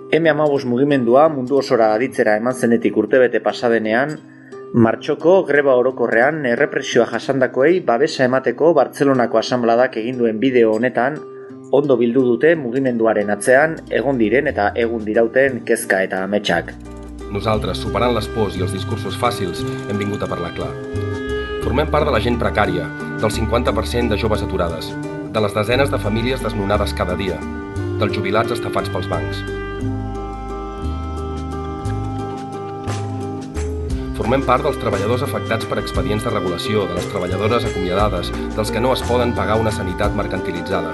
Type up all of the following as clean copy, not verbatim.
M15 mugimendua mundu osora aditzera eman zenetik urtebete pasadenean, martxoko greba orokorrean errepresioa jasandakoei babesa emateko Bartzelonako asanbladak egin duen bideo honetan, ondo bildu dute mugimenduaren atzean egon diren eta egun dirauten kezka eta ametsak. Nosaltres, superant les pors i els discursos fàcils, hem vingut a parlar clar. Formem part de la gent precària, del 50% de joves aturades, de les desenes de famílies desnonades cada dia, dels jubilats estafats pels bancs. Formem part dels treballadors afectats per expedients de regulació, de les treballadores acomiadades, dels que no es poden pagar una sanitat mercantilitzada,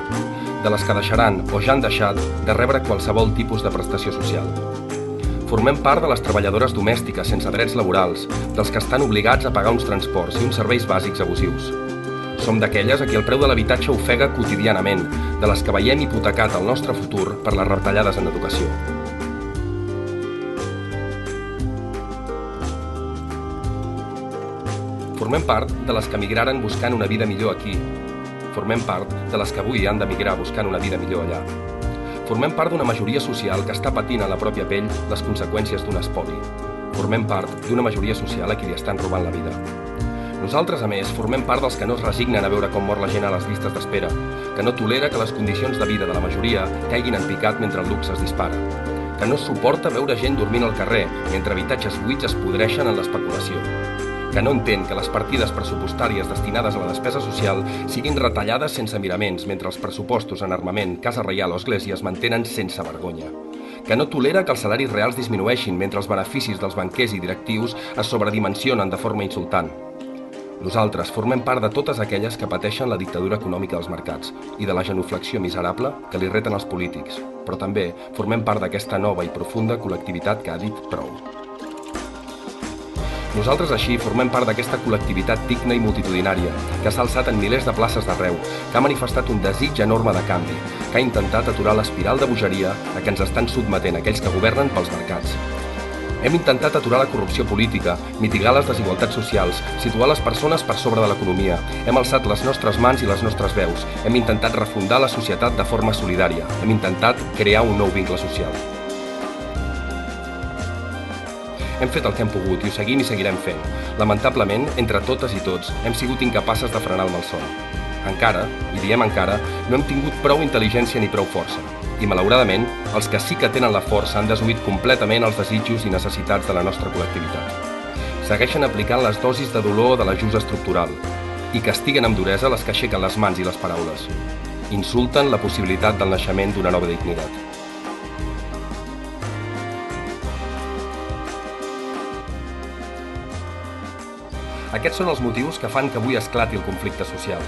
de les que deixaran o ja han deixat de rebre qualsevol tipus de prestació social. Formem part de les treballadores domèstiques sense drets laborals, dels que estan obligats a pagar uns transports i uns serveis bàsics abusius. Som d'aquelles a qui el preu de l'habitatge ofega quotidianament, de les que veiem hipotecat el nostre futur per les retallades en educació. Formem part de les que migraren buscant una vida millor aquí. Formem part de les que avui han d'emigrar buscant una vida millor allà. Formem part d'una majoria social que està patint a la pròpia pell les conseqüències d'un espoli. Formem part d'una majoria social a qui li estan robant la vida. Nosaltres, a més, formem part dels que no es resignen a veure com mor la gent a les llistes d'espera, que no tolera que les condicions de vida de la majoria caiguin en picat mentre el luxe es dispara, que no suporta veure gent dormint al carrer mentre habitatges buits es podreixen en l'especulació, que no entén que les partides pressupostàries destinades a la despesa social siguin retallades sense miraments mentre els pressupostos en armament, casa reial o església es mantenen sense vergonya, que no tolera que els salaris reals disminueixin mentre els beneficis dels banquers i directius es sobredimensionen de forma insultant. Nosaltres formem part de totes aquelles que pateixen la dictadura econòmica dels mercats i de la genuflexió miserable que li reten els polítics, però també formem part d'aquesta nova i profunda col·lectivitat que ha dit prou. Nosaltres així formem part d'aquesta col·lectivitat digna i multitudinària, que s'ha alçat en milers de places d'arreu, que ha manifestat un desig enorme de canvi, que ha intentat aturar l'espiral de bogeria a què ens estan sotmetent aquells que governen pels mercats. Hem intentat aturar la corrupció política, mitigar les desigualtats socials, situar les persones per sobre de l'economia. Hem alçat les nostres mans i les nostres veus. Hem intentat refundar la societat de forma solidària. Hem intentat crear un nou vincle social. Hem fet el que hem pogut i ho seguim i seguirem fent. Lamentablement, entre totes i tots, hem sigut incapaces de frenar el malson. Encara, i diem encara, no hem tingut prou intel·ligència ni prou força. I, malauradament, els que sí que tenen la força han desoït completament els desitjos i necessitats de la nostra col·lectivitat. Segueixen aplicant les dosis de dolor de l'ajust estructural i castiguen amb duresa les que aixequen les mans i les paraules. Insulten la possibilitat del naixement d'una nova dignitat. Aquests són els motius que fan que avui esclati el conflicte social.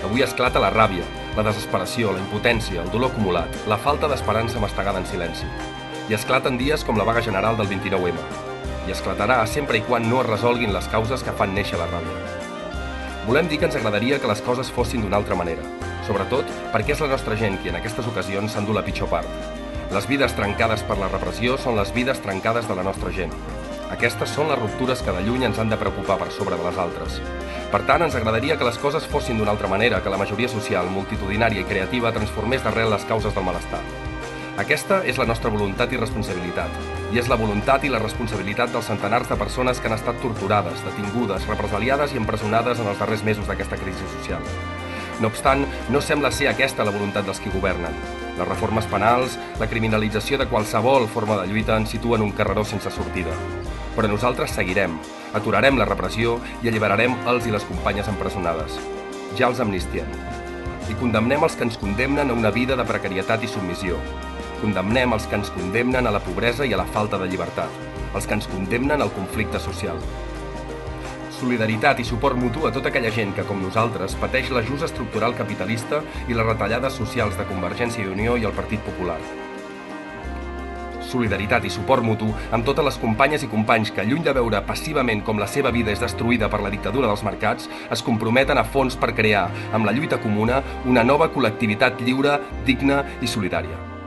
Avui esclata la ràbia, la desesperació, la impotència, el dolor acumulat, la falta d'esperança mastegada en silenci. I esclaten dies com la vaga general del 29M. I esclatarà sempre i quan no es resolguin les causes que fan néixer la ràbia. Volem dir que ens agradaria que les coses fossin d'una altra manera, sobretot perquè és la nostra gent qui en aquestes ocasions s'endú la pitjor part. Les vides trencades per la repressió són les vides trencades de la nostra gent. Aquestes són les ruptures que de lluny ens han de preocupar per sobre de les altres. Per tant, ens agradaria que les coses fossin d'una altra manera, que la majoria social, multitudinària i creativa transformés d'arrel les causes del malestar. Aquesta és la nostra voluntat i responsabilitat, i és la voluntat i la responsabilitat dels centenars de persones que han estat torturades, detingudes, represaliades i empresonades en els darrers mesos d'aquesta crisi social. No obstant, no sembla ser aquesta la voluntat dels qui governen. Les reformes penals, la criminalització de qualsevol forma de lluita ens situen un carreró sense sortida. Però nosaltres seguirem, aturarem la repressió i alliberarem els i les companyes empresonades. Ja els amnistiem. I condemnem els que ens condemnen a una vida de precarietat i submissió. Condemnem els que ens condemnen a la pobresa i a la falta de llibertat, els que ens condemnen al conflicte social. Solidaritat i suport mutu a tota aquella gent que, com nosaltres, pateix l'ajust estructural capitalista i les retallades socials de Convergència i Unió i el Partit Popular. Solidaritat i suport mutu amb totes les companyes i companys que, lluny de veure passivament com la seva vida és destruïda per la dictadura dels mercats, es comprometen a fons per crear, amb la lluita comuna, una nova col·lectivitat lliure, digna i solidària.